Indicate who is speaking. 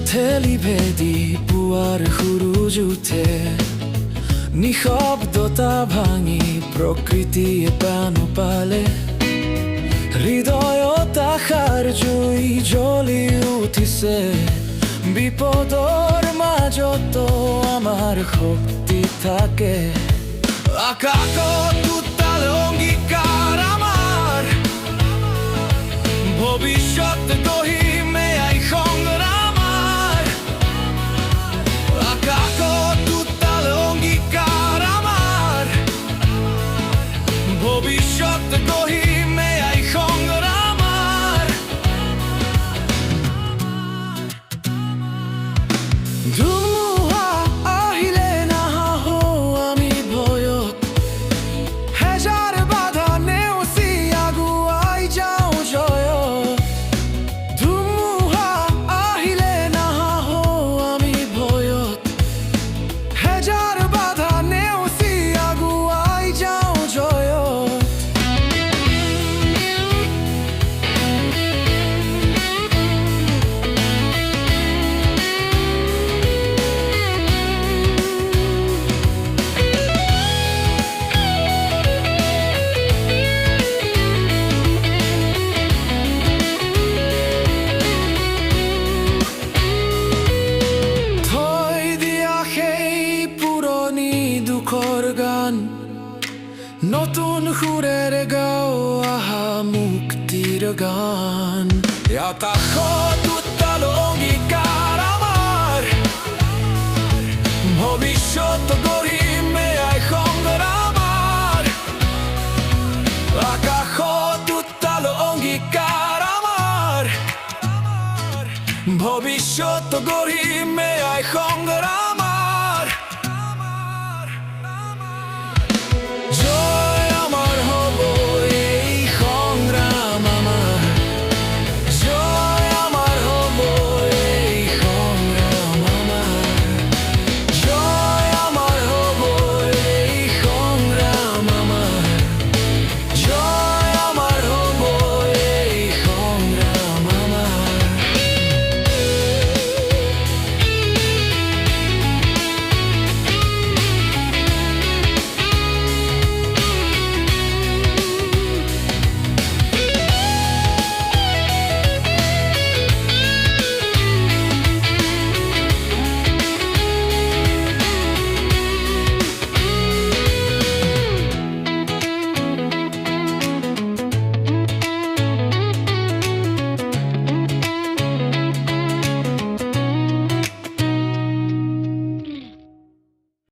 Speaker 1: ঠেলি পুৱাৰ সুৰুজ উঠে নিশব্দতা ভাঙি প্ৰকৃতিয়ে প্ৰাণ পালে হৃদয়ত আশাৰ জুই জ্বলি উঠিছে বিপদৰ মাজতো আমাৰ শক্তি থাকে আকাশত উত্তাল অংগীকাৰ আমাৰ ভৱিষ্যত গঢ়িম এয়াই সংগ্ৰাম আকাশত উত্তাল অংগীকাৰ আমাৰ ভৱিষ্যত গঢ়িম এয়াই সংগ্ৰাম ধুমুহা আহিলে নাহাহো আমি ভয়ত হেজাৰ বাধা নেওচি আগুৱাই যাওঁ জয়ত ধুমুহা আহিলে নাহাহো আমি ভয়ত হেজাৰ বাধা নেওচি আগুৱাই যাওঁ জয়ত দুখৰ গান নতুন সুৰেৰে গাওঁ আহা মুক্তিৰ গান আকাশত উত্তাল অংগীকাৰ আমাৰ ভৱিষ্যত গঢ়িম এয়াই সংগ্ৰাম আকাশত উত্তাল অংগীকাৰ আমাৰ ভৱিষ্যত গঢ়িম এয়াই